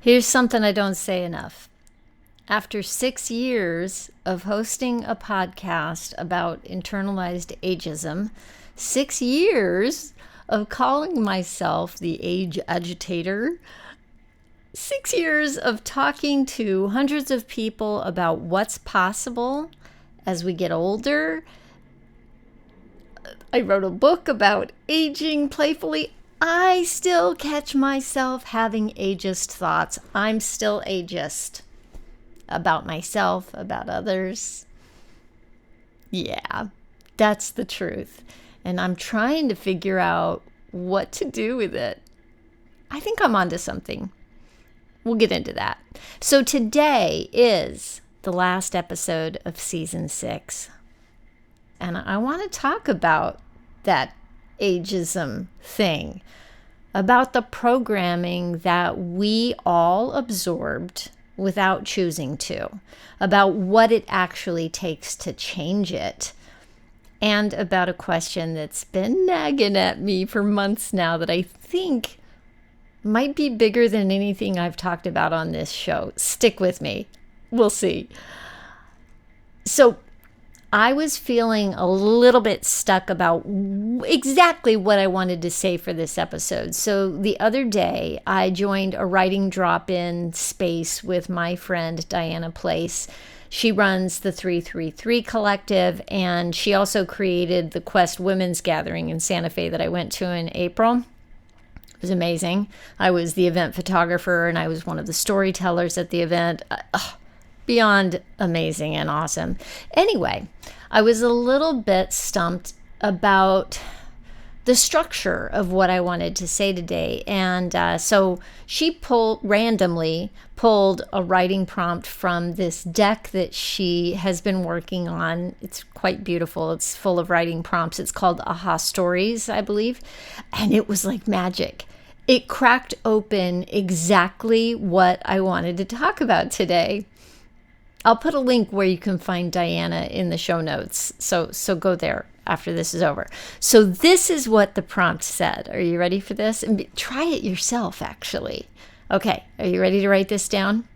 Here's something I don't say enough. After 6 years of hosting a podcast about internalized ageism, 6 years of calling myself the age agitator, 6 years of talking to hundreds of people about what's possible as we get older. I wrote a book about aging playfully. I still catch myself having ageist thoughts. I'm still ageist about myself, about others. Yeah, that's the truth. And I'm trying to figure out what to do with it. I think I'm onto something. We'll get into that. So today is the last episode of season 6. And I want to talk about that ageism thing, about the programming that we all absorbed without choosing to, about what it actually takes to change it, and about a question that's been nagging at me for months now that I think might be bigger than anything I've talked about on this show. Stick with me. We'll see. So I was feeling a little bit stuck about exactly what I wanted to say for this episode. So the other day, I joined a writing drop-in space with my friend Diana Place. She runs the 333 Collective, and she also created the Quest Women's Gathering in Santa Fe that I went to in April. It was amazing. I was the event photographer, and I was one of the storytellers at the event. Beyond amazing and awesome. Anyway, I was a little bit stumped about the structure of what I wanted to say today. And so she randomly pulled a writing prompt from this deck that she has been working on. It's quite beautiful. It's full of writing prompts. It's called Aha Stories, I believe. And it was like magic. It cracked open exactly what I wanted to talk about today. I'll put a link where you can find Diana in the show notes. So go there after this is over. So this is what the prompt said. Are you ready for this? And try it yourself, actually. Okay, are you ready to write this down?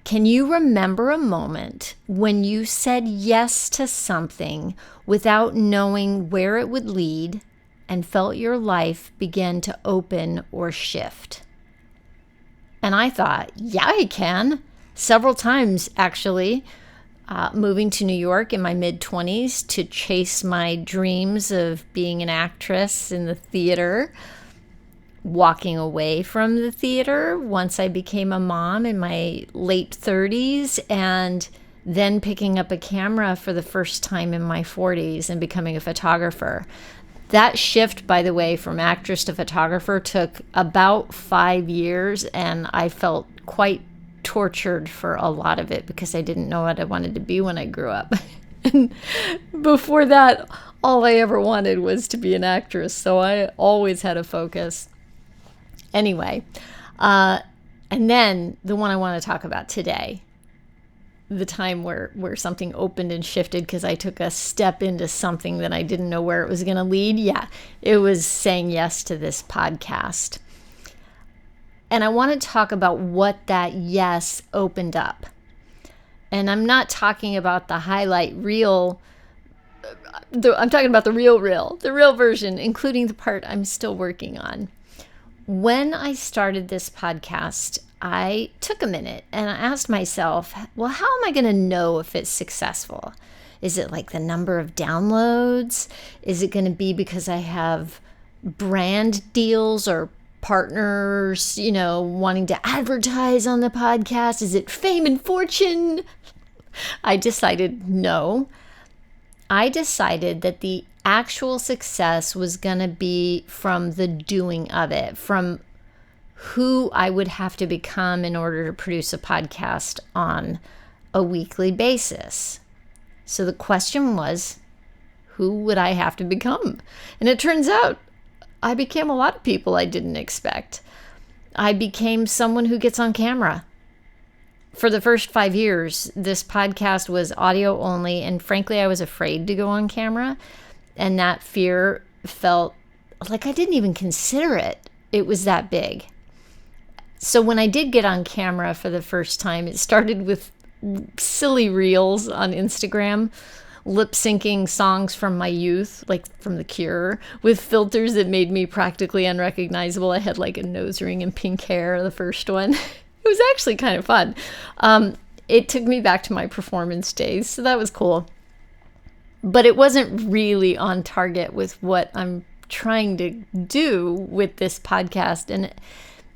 Can you remember a moment when you said yes to something without knowing where it would lead and felt your life begin to open or shift? And I thought, yeah, I can. Several times, actually, moving to New York in my mid-20s to chase my dreams of being an actress in the theater, walking away from the theater once I became a mom in my late 30s, and then picking up a camera for the first time in my 40s and becoming a photographer. That shift, by the way, from actress to photographer took about 5 years, and I felt quite tortured for a lot of it because I didn't know what I wanted to be when I grew up. And before that, all I ever wanted was to be an actress, so I always had a focus. Anyway, and then the one I want to talk about today, the time where something opened and shifted because I took a step into something that I didn't know where it was going to lead. Yeah, it was saying yes to this podcast. And I want to talk about what that yes opened up. And I'm not talking about the highlight reel. I'm talking about the real version, including the part I'm still working on. When I started this podcast, I took a minute and I asked myself, well, how am I going to know if it's successful? Is it like the number of downloads? Is it going to be because I have brand deals or partners, wanting to advertise on the podcast? Is it fame and fortune? I decided no. I decided that the actual success was going to be from the doing of it, from who I would have to become in order to produce a podcast on a weekly basis. So the question was, who would I have to become? And it turns out I became a lot of people I didn't expect. I became someone who gets on camera. For the first 5 years, this podcast was audio only, and frankly, I was afraid to go on camera, and that fear felt like I didn't even consider it. It was that big. So when I did get on camera for the first time, it started with silly reels on Instagram, lip syncing songs from my youth, like from The Cure, with filters that made me practically unrecognizable. I had like a nose ring and pink hair, the first one. It was actually kind of fun. It took me back to my performance days, so that was cool. But it wasn't really on target with what I'm trying to do with this podcast. And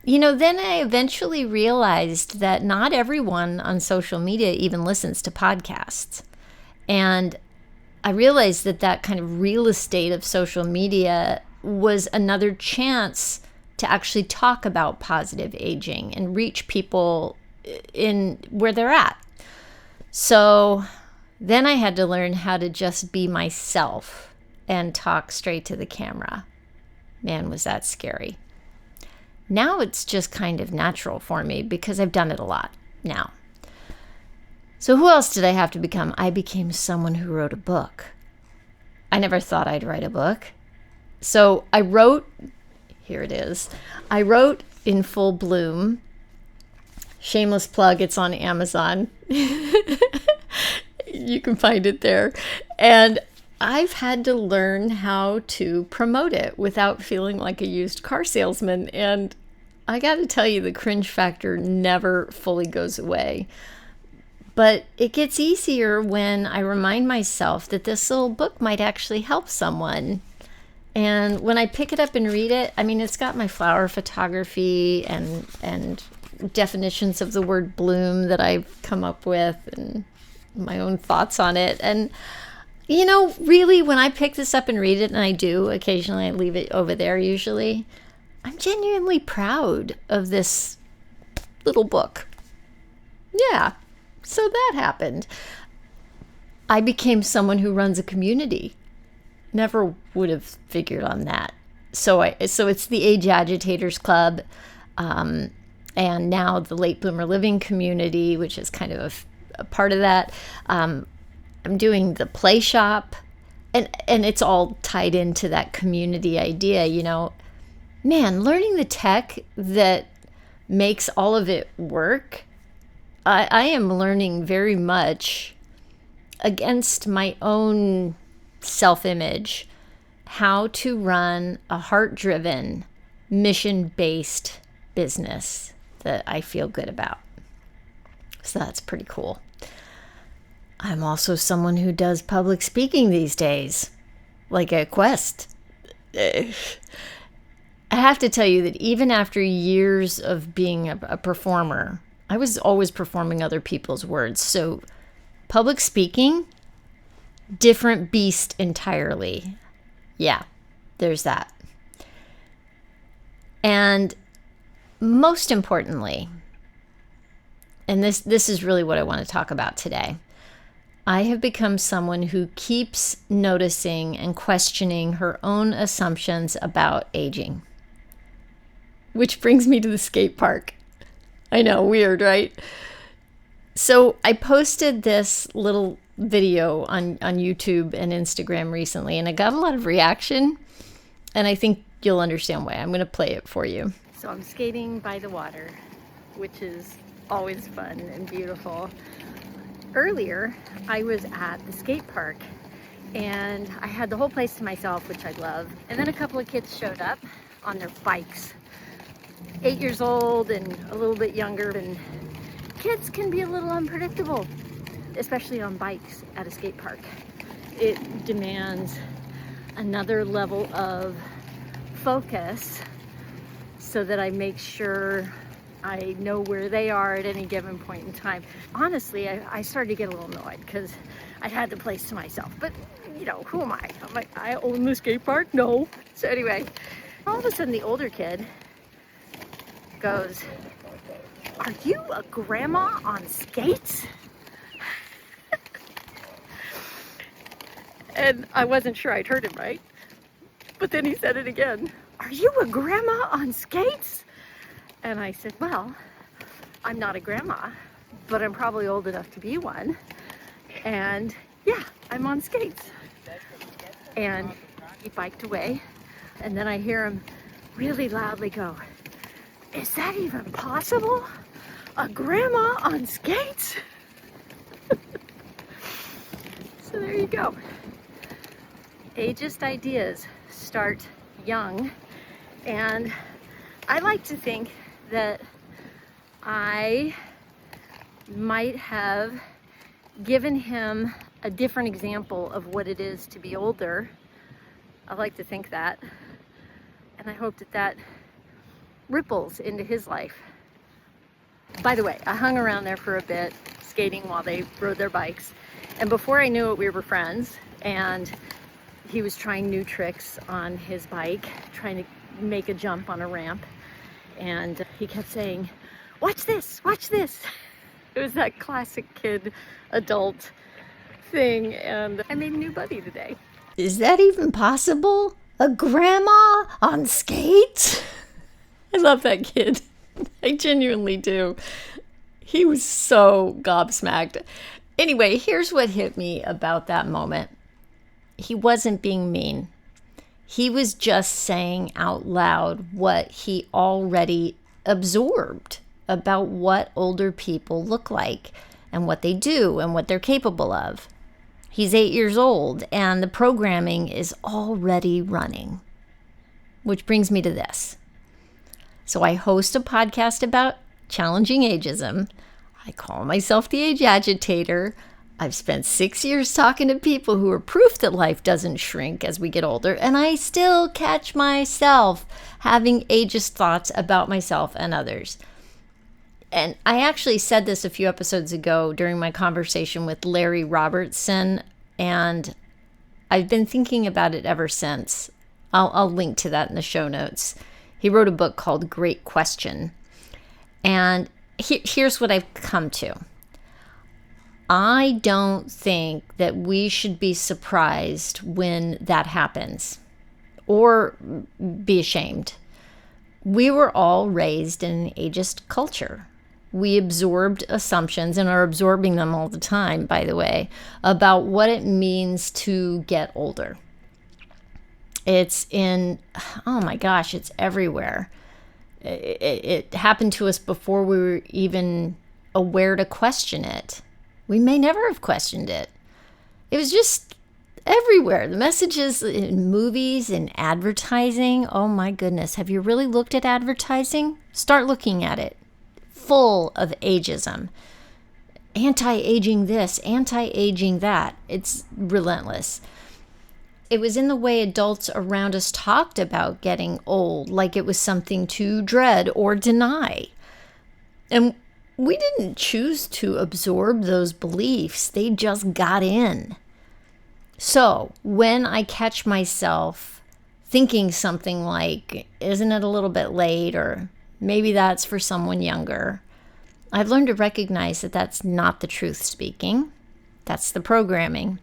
then I eventually realized that not everyone on social media even listens to podcasts. And I realized that kind of real estate of social media was another chance to actually talk about positive aging and reach people in where they're at. So then I had to learn how to just be myself and talk straight to the camera. Man, was that scary. Now it's just kind of natural for me because I've done it a lot now. So who else did I have to become? I became someone who wrote a book. I never thought I'd write a book. So I wrote, here it is. I wrote In Full Bloom. Shameless plug, it's on Amazon. You can find it there. And I've had to learn how to promote it without feeling like a used car salesman. And I got to tell you, the cringe factor never fully goes away. But it gets easier when I remind myself that this little book might actually help someone. And when I pick it up and read it, I mean, it's got my flower photography and definitions of the word bloom that I've come up with and my own thoughts on it. And, really, when I pick this up and read it, and I do, occasionally I leave it over there usually, I'm genuinely proud of this little book. Yeah, so that happened. I became someone who runs a community. Never would have figured on that. So it's the Age Agitators Club, and now the Late Bloomer Living community, which is kind of a part of that. I'm doing the play shop, and it's all tied into that community idea. Man, learning the tech that makes all of it work, I am learning very much against my own self-image how to run a heart-driven, mission-based business that I feel good about. So that's pretty cool. I'm also someone who does public speaking these days, like a quest. I have to tell you that even after years of being a performer, I was always performing other people's words. So public speaking, different beast entirely. Yeah, there's that. And most importantly, and this is really what I want to talk about today, I have become someone who keeps noticing and questioning her own assumptions about aging. Which brings me to the skate park. I know, weird, right? So I posted this little video on YouTube and Instagram recently, and I got a lot of reaction, and I think you'll understand why. I'm going to play it for you. So I'm skating by the water, which is always fun and beautiful. Earlier, I was at the skate park, and I had the whole place to myself, which I love. And then a couple of kids showed up on their bikes, 8 years old and a little bit younger, and kids can be a little unpredictable, especially on bikes at a skate park. It demands another level of focus so that I make sure I know where they are at any given point in time. Honestly, I started to get a little annoyed because I had the place to myself. But, who am I? I'm like, I own the skate park? No. So anyway, all of a sudden the older kid goes, "Are you a grandma on skates?" And I wasn't sure I'd heard him right. But then he said it again. "Are you a grandma on skates?" And I said, "Well, I'm not a grandma, but I'm probably old enough to be one. And yeah, I'm on skates." And he biked away. And then I hear him really loudly go, Is that even possible? A grandma on skates? So there you go. Ageist ideas start young, and I like to think that I might have given him a different example of what it is to be older. I like to think that, and I hope that that ripples into his life. By the way, I hung around there for a bit, skating while they rode their bikes, and before I knew it, we were friends, and he was trying new tricks on his bike, trying to make a jump on a ramp, and he kept saying, "Watch this, watch this." It was that classic kid adult thing, and I made a new buddy today. Is that even possible? A grandma on skates? I love that kid. I genuinely do. He was so gobsmacked. Anyway, here's what hit me about that moment. He wasn't being mean. He was just saying out loud what he already absorbed about what older people look like and what they do and what they're capable of. He's 8 years old and the programming is already running. Which brings me to this. So I host a podcast about challenging ageism. I call myself the age agitator. I've spent 6 years talking to people who are proof that life doesn't shrink as we get older, and I still catch myself having ageist thoughts about myself and others. And I actually said this a few episodes ago during my conversation with Larry Robertson, and I've been thinking about it ever since. I'll link to that in the show notes. He wrote a book called Great Question. And here's what I've come to. I don't think that we should be surprised when that happens or be ashamed. We were all raised in an ageist culture. We absorbed assumptions and are absorbing them all the time, by the way, about what it means to get older. It's in, oh my gosh, it's everywhere. It happened to us before we were even aware to question it. We may never have questioned it. It was just everywhere. The messages in movies and advertising. Oh my goodness. Have you really looked at advertising? Start looking at it. Full of ageism. Anti-aging this, anti-aging that. It's relentless. It was in the way adults around us talked about getting old, like it was something to dread or deny. And we didn't choose to absorb those beliefs. They just got in. So when I catch myself thinking something like, isn't it a little bit late? Or maybe that's for someone younger. I've learned to recognize that that's not the truth speaking. That's the programming.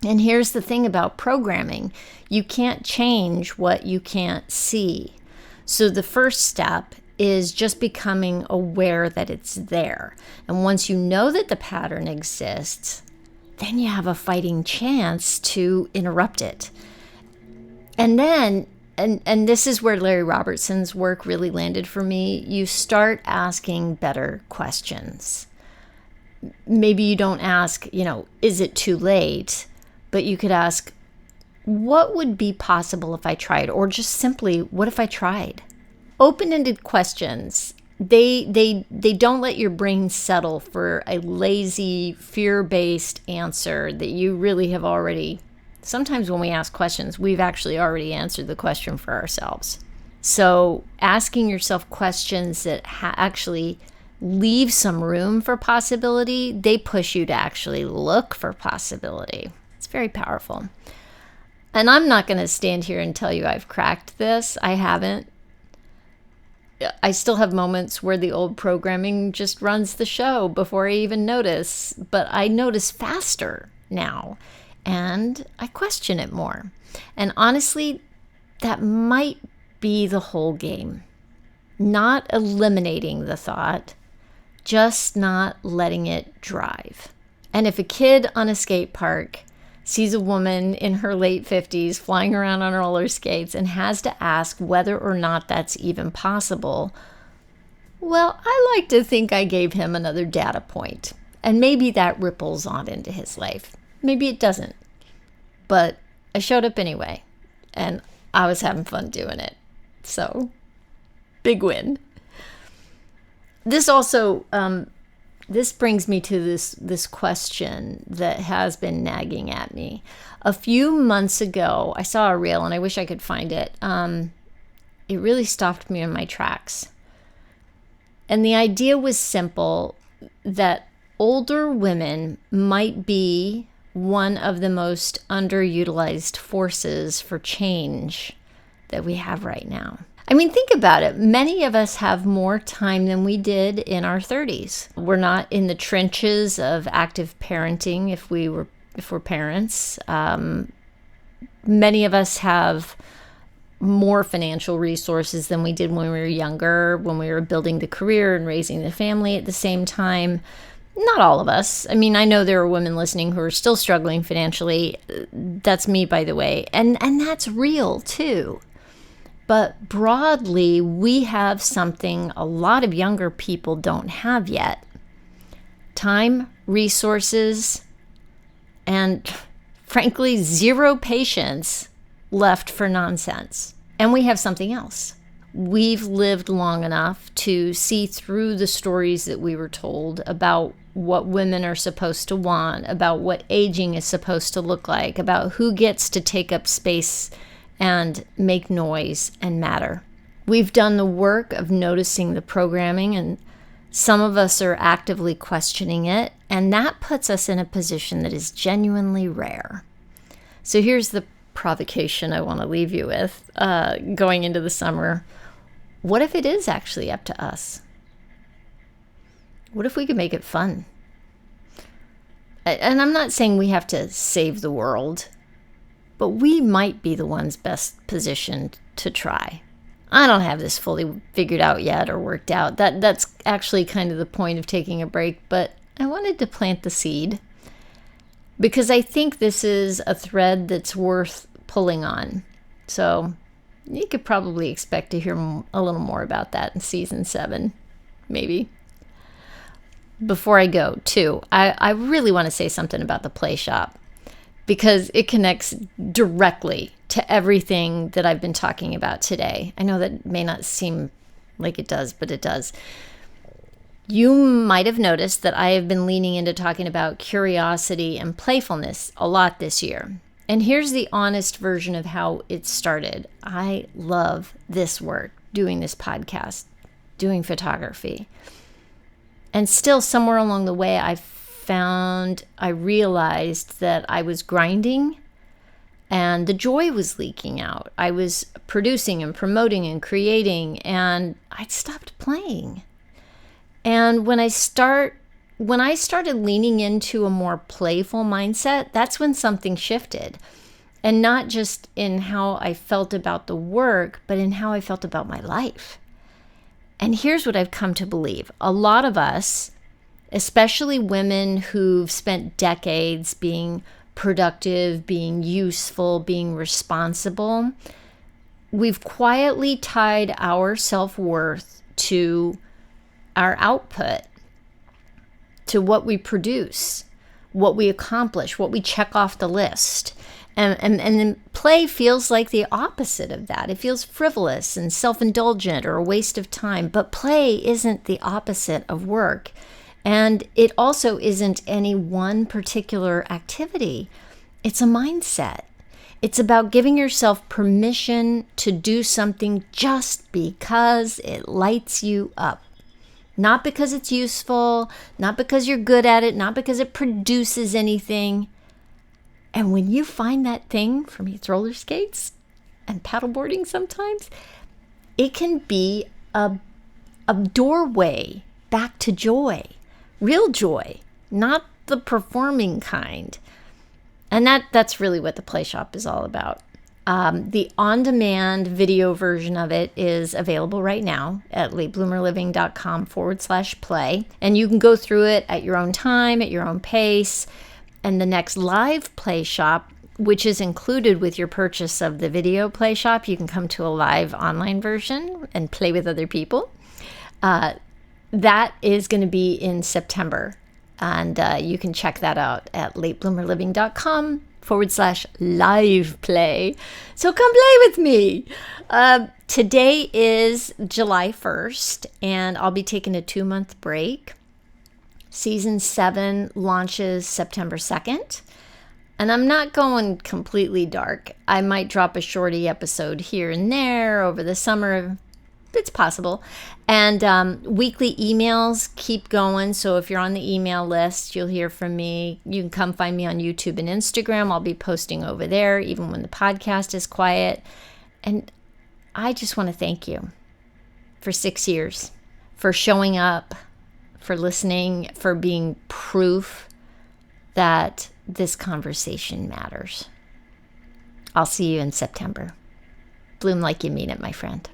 And here's the thing about programming. You can't change what you can't see. So the first step is just becoming aware that it's there. And once you know that the pattern exists, then you have a fighting chance to interrupt it. And then, and this is where Larry Robertson's work really landed for me, you start asking better questions. Maybe you don't ask, is it too late? But you could ask, what would be possible if I tried? Or just simply, what if I tried? Open-ended questions, they don't let your brain settle for a lazy, fear-based answer that you really have already. Sometimes when we ask questions, we've actually already answered the question for ourselves. So asking yourself questions that actually leave some room for possibility, they push you to actually look for possibility. It's very powerful. And I'm not going to stand here and tell you I've cracked this. I haven't. I still have moments where the old programming just runs the show before I even notice, but I notice faster now and I question it more. And honestly, that might be the whole game. Not eliminating the thought, just not letting it drive. And if a kid on a skate park sees a woman in her late 50s flying around on roller skates and has to ask whether or not that's even possible, Well, I like to think I gave him another data point, and maybe that ripples on into his life. Maybe it doesn't, but I showed up anyway, and I was having fun doing it. So, big win. This also, this brings me to this question that has been nagging at me. A few months ago, I saw a reel, and I wish I could find it. It really stopped me in my tracks. And the idea was simple, that older women might be one of the most underutilized forces for change that we have right now. I mean, think about it. Many of us have more time than we did in our 30s. We're not in the trenches of active parenting if we're parents. Many of us have more financial resources than we did when we were younger, when we were building the career and raising the family at the same time. Not all of us. I mean, I know there are women listening who are still struggling financially. That's me, by the way. And that's real too. But broadly, we have something a lot of younger people don't have yet. Time, resources, and frankly, zero patience left for nonsense. And we have something else. We've lived long enough to see through the stories that we were told about what women are supposed to want, about what aging is supposed to look like, about who gets to take up space and make noise and matter. We've done the work of noticing the programming, and some of us are actively questioning it, and that puts us in a position that is genuinely rare. So here's the provocation I want to leave you with going into the summer. What if it is actually up to us? What if we could make it fun? And I'm not saying we have to save the world, but we might be the ones best positioned to try. I don't have this fully figured out yet or worked out. That's actually kind of the point of taking a break, but I wanted to plant the seed because I think this is a thread that's worth pulling on. So you could probably expect to hear a little more about that in season 7, maybe. Before I go, too, I really want to say something about the Play Shop because it connects directly to everything that I've been talking about today. I know that may not seem like it does, but it does. You might have noticed that I have been leaning into talking about curiosity and playfulness a lot this year. And here's the honest version of how it started. I love this work, doing this podcast, doing photography. And still somewhere along the way, I realized that I was grinding and the joy was leaking out. I was producing and promoting and creating, and I'd stopped playing. And when I started leaning into a more playful mindset, that's when something shifted. And not just in how I felt about the work, but in how I felt about my life. And here's what I've come to believe. A lot of us, especially women who've spent decades being productive, being useful, being responsible, we've quietly tied our self-worth to our output, to what we produce, what we accomplish, what we check off the list. And then play feels like the opposite of that. It feels frivolous and self-indulgent or a waste of time. But play isn't the opposite of work. And it also isn't any one particular activity. It's a mindset. It's about giving yourself permission to do something just because it lights you up. Not because it's useful, not because you're good at it, not because it produces anything. And when you find that thing, for me it's roller skates and paddleboarding sometimes, it can be a doorway back to joy, real joy, not the performing kind. And that's really what the Play Shop is all about. The on-demand video version of it is available right now at latebloomerliving.com/play. And you can go through it at your own time, at your own pace. And the next live Play Shop, which is included with your purchase of the video Play Shop, you can come to a live online version and play with other people. that is going to be in September. And you can check that out at latebloomerliving.com/live play. So come play with me. Today is July 1st, and I'll be taking a 2-month break. Season 7 launches September 2nd. And I'm not going completely dark. I might drop a shorty episode here and there over the summer. It's possible. And weekly emails keep going. So if you're on the email list, you'll hear from me. You can come find me on YouTube and Instagram. I'll be posting over there, even when the podcast is quiet. And I just want to thank you for 6 years, for showing up, for listening, for being proof that this conversation matters. I'll see you in September. Bloom like you mean it, my friend.